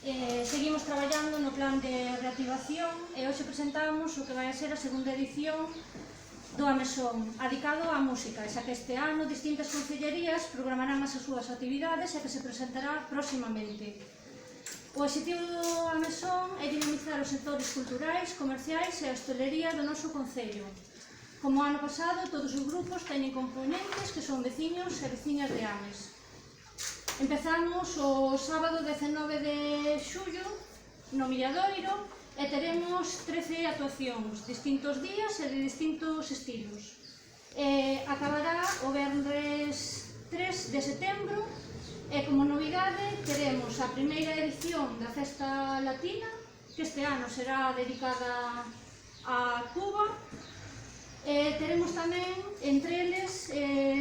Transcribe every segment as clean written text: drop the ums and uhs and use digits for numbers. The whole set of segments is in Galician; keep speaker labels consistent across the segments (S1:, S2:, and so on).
S1: Seguimos traballando no plan de reactivación e hoxe presentamos o que vai a ser a segunda edición do Amesón, adicado á música, xa que este ano distintas concellerías programarán as súas actividades e que se presentará próximamente. O objetivo do Amesón é dinamizar os sectores culturais, comerciais e a hostelería do noso concello. Como ano pasado, todos os grupos teñen componentes que son veciños e veciñas de Ames. Empezamos o sábado 19 de xullo no Milladoiro e teremos 13 actuacións, distintos días e de distintos estilos. Acabará o venres 3 de setembro e como novidade teremos a primeira edición da Festa Latina, que este ano será dedicada a Cuba. Teremos tamén, entre eles,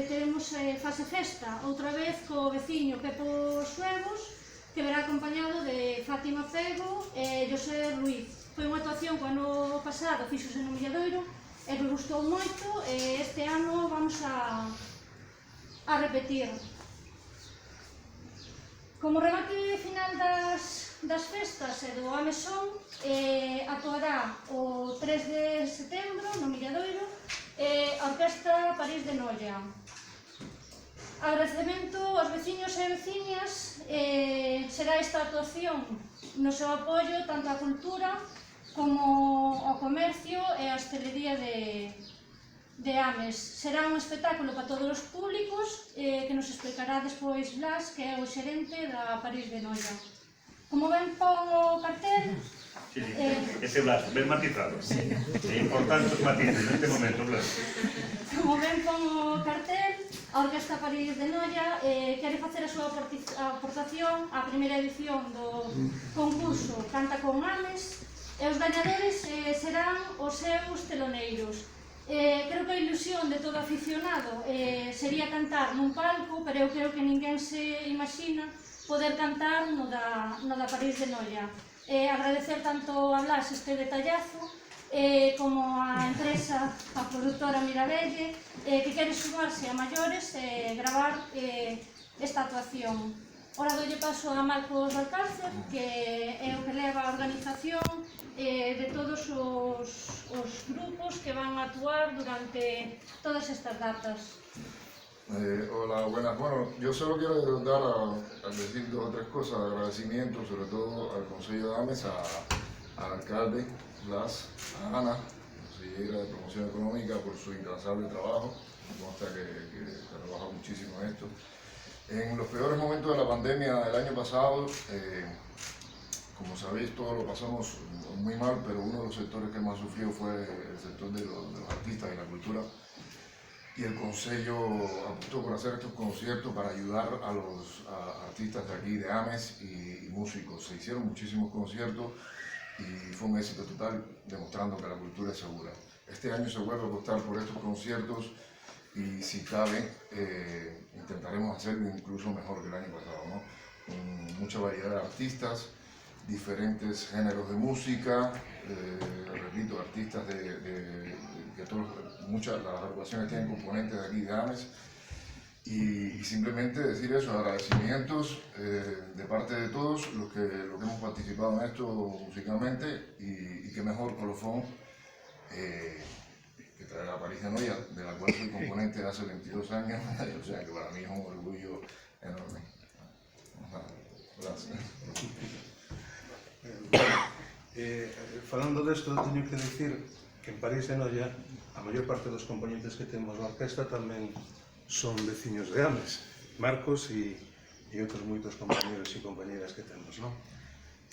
S1: teremos Fase Festa, outra vez co veciño Pepo Suevos, que verá acompañado de Fátima Pego e José Ruiz. Foi unha actuación que o ano pasado fixose no Milladoiro e que gustou moito e este ano vamos a repetir. Como remate final das festas e do Amesón, actuará o 3 de setembro no Milladoiro a Orquestra París de Noia. Agradecemento aos veciños e veciñas será esta actuación no seu apoio tanto á cultura como ao comercio e á hostelería de Ames. Será un espectáculo para todos os públicos que nos explicará despois Blas, que é o xerente da París de Noia. Como ven pon o cartel...
S2: Sí, ese Blas, ben matizado. É importante os matices neste momento, Blas.
S1: Como ven pon o cartel, a Orquestra París de Noia quere facer a súa aportación á primeira edición do concurso Canta con Ames e os gañadores serán os seus teloneiros. Creo que a ilusión de todo aficionado sería cantar nun palco, pero eu creo que ninguén se imagina poder cantar no da París de Noia. Agradecer tanto a Blas este detallazo como a empresa, a produtora Mirabelle, que quere sumarse a maiores e gravar esta actuación. Ora dolle paso a Marcos Valcárcer, que é o que leva a organización de todos os grupos que van a actuar durante todas estas datas.
S3: Hola, buenas. Bueno, yo solo quiero dar a decir dos o tres cosas de agradecimiento, sobre todo al Consejo de Ames, al alcalde Blas, a Ana, consejera de Promoción Económica, por su incansable trabajo. Me consta que trabaja muchísimo en esto. En los peores momentos de la pandemia del año pasado, como sabéis, todos lo pasamos muy mal, pero uno de los sectores que más sufrió fue el sector de los artistas y la cultura. Y el Consejo apostó por hacer estos conciertos para ayudar a los artistas de aquí, de Ames y músicos. Se hicieron muchísimos conciertos y fue un éxito total, demostrando que la cultura es segura. Este año se vuelve a apostar por estos conciertos y, si cabe, intentaremos hacerlo incluso mejor que el año pasado, ¿no? Con mucha variedad de artistas, diferentes géneros de música, repito, artistas que muchas las agrupaciones tienen componentes de aquí de Ames, y simplemente decir eso, agradecimientos de parte de todos los que hemos participado en esto musicalmente, y qué mejor colofón que traer a París de Noia, de la cual soy componente hace 22 años, o sea que para mí es un orgullo enorme. Gracias.
S4: Falando desto, teño que dicir que en París de Noia a maior parte dos componentes que temos na orquesta tamén son veciños de Ames, Marcos e outros moitos compañeros e compañeras que temos, non?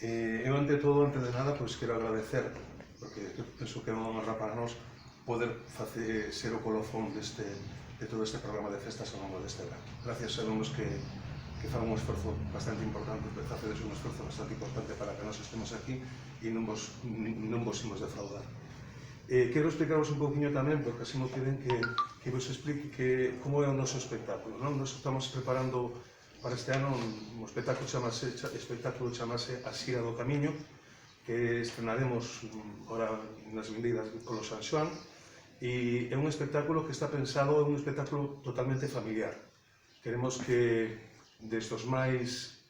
S4: Eu, ante todo, antes de nada, quero agradecer, porque penso que é unha honra para nós poder ser o colofón de todo este programa de festas ao longo deste verano. Gracias, sabemos que fan un esforzo bastante importante, facedes un esforzo bastante importante para que nos estemos aquí e non vos imos defraudar. Quero explicaros un poquinho tamén, porque así me piden que vos explique como é o noso espectáculo. Nos estamos preparando para este ano un espectáculo chamase A Xira do Camiño, que estrenaremos ahora nas vindeiras polo San Xoán, e é un espectáculo que está pensado, é un espectáculo totalmente familiar. Queremos que destos máis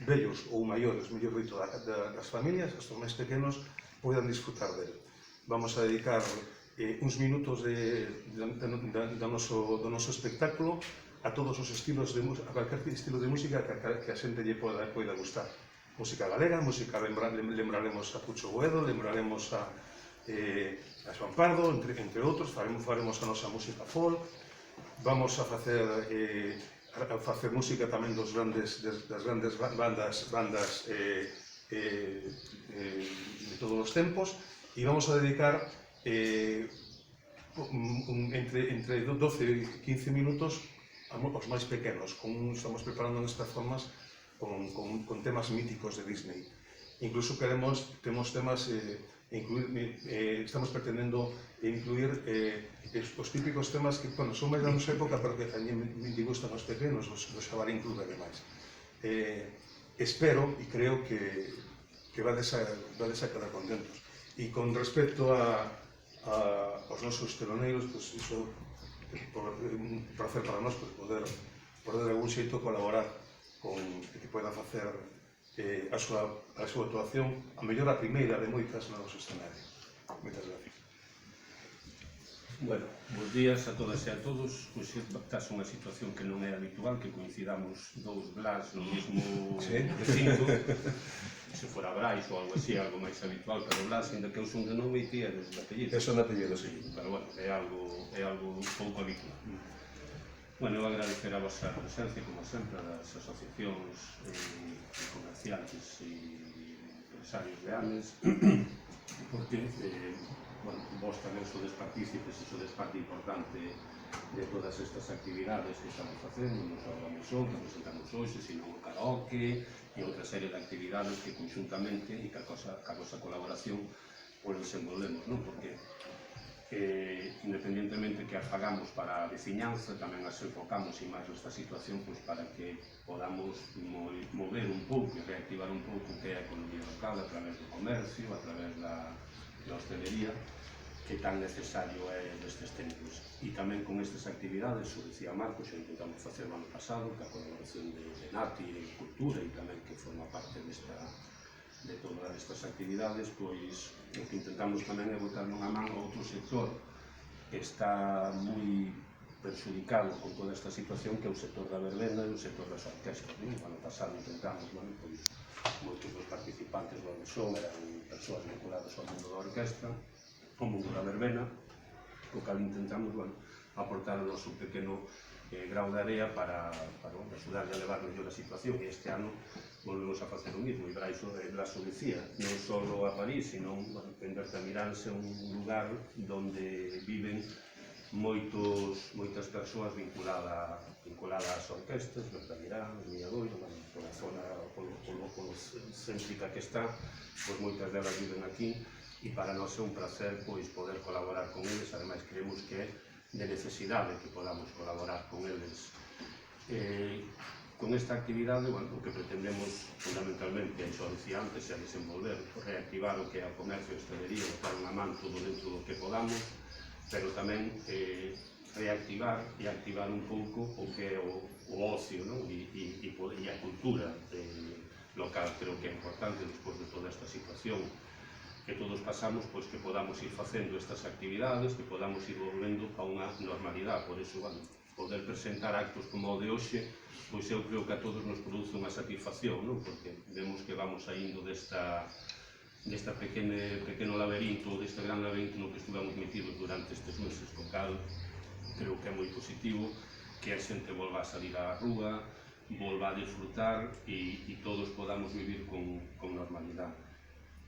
S4: vellos ou maiores, mellor dito, das familias, hasta os máis pequenos, poidan disfrutar dele. Vamos a dedicar uns minutos do noso espectáculo a todos os estilos de música, a calquer estilo de música que a xente lle poida gustar. Música galega, música, lembraremos a Pucho Boedo, lembraremos a Xoan Pardo, entre outros, faremos a nosa música folk, vamos a facer música tamén das grandes bandas de todos os tempos, e vamos a dedicar entre 12 e 15 minutos aos máis pequenos. Estamos preparando nestas formas con temas míticos de Disney. Incluso temos temas, estamos pretendendo incluir os típicos temas que son máis da nosa época, pero que tamén me gustan os pequenos, os Xabarín Club e demais. Espero e creo que vades a quedar contentos. E con respecto aos nosos teloneiros, iso é un placer para nós poder de algún xeito colaborar con que poida facer a súa actuación, a mellor a primeira de moitas no noso escenario. Moitas gracias.
S5: Bueno, bons días a todas e a todos. Hoxe estás unha situación que non é habitual, que coincidamos dous Blas no mesmo recinto. Se fora Brais ou algo así, algo máis habitual, pero Blas, ainda que eu son de nome e ti eres de apellido.
S4: Eso de apellido, sí.
S5: Pero bueno, é algo un pouco habitual. Bueno, eu agradecer a vosa presencia, como sempre, das asociacións comerciantes e empresarios de Ames, porque vos tamén sodes partícipes e sodes parte importante de todas estas actividades que estamos facendo, non só a mesón que presentamos hoxe, sino o karaoke e outra serie de actividades que conjuntamente e que a nosa colaboración pois desenvolvemos, non? Porque independientemente que as fagamos para a veciñanza, tamén as enfocamos e máis nesta situación pois para que podamos mover un pouco e reactivar un pouco o que é a economía local a través do comercio, a través da hostelería, que tan necesario é nestes tempos. E tamén con estas actividades, o dicía Marcos, xa intentamos facer o ano pasado, que a colaboración de Nati e Cultura, e tamén que forma parte de todas estas actividades, pois o que intentamos tamén é botar nunha man a outro sector que está moi perxudicado con toda esta situación, que é o sector da verbena e o sector das orquestas. O ano pasado intentamos, pois, moitos dos participantes do Amesón eran persoas vinculadas ao mundo da orquesta, ao mundo da verbena, o cal intentamos aportar o noso pequeno grau de area para axudar a levar mellor a situación, e este ano volvemos a facer o mismo. E Brais o dicía, non só a París, sino en Bertamiráns é un lugar onde viven moitas persoas vinculadas ás orquestas, Bertamirán, Milladoiro, pola zona polo céntrica que está, pois moitas delas viven aquí, e para nós é un placer pois poder colaborar con eles. Ademais creemos que é de necesidade que podamos colaborar con eles. Con esta actividade, o que pretendemos fundamentalmente, xa dicía antes, é desenvolver, reactivar o que é o comercio e a hostelería, botar unha man todo dentro do que podamos, pero tamén reactivar e activar un pouco o que é o ocio e a cultura local. Creo que é importante, despois de toda esta situación que todos pasamos, pois que podamos ir facendo estas actividades, que podamos ir volvendo a unha normalidade. Por iso, poder presentar actos como o de hoxe, pois eu creo que a todos nos produce unha satisfacción, non? Porque vemos que vamos saindo desta pequeno laberinto, deste gran laberinto no que estivemos metidos durante estes meses, co cal creo que é moi positivo que a xente volva a salir á rúa, volva a disfrutar e todos podamos vivir con normalidade.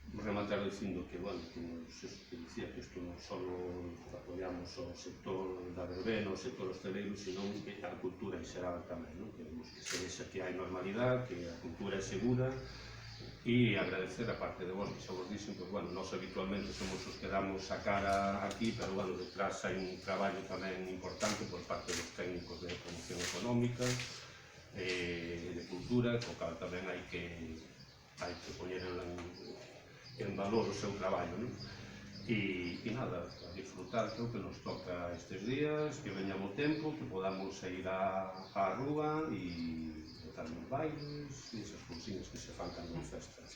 S5: Rematar dicindo que, dicía que isto non só apoiamos o sector da verbena, o sector hosteleiro, sino que a cultura en xeral tamén, non? Queremos que se vexa que hai normalidade, que a cultura é segura, e agradecer a parte de vos, que xa vos dixen, pois, nós habitualmente somos os que damos a cara aquí, pero, detrás hai un traballo tamén importante por parte dos técnicos de promoción económica, de cultura, co cal tamén hai que poñer en valor o seu traballo, non? E nada, a disfrutar, creo que nos toca estes días, que veñamos tempo, que podamos ir á rúa e tal nos bailes e esas cousiñas que se fan cando en festa.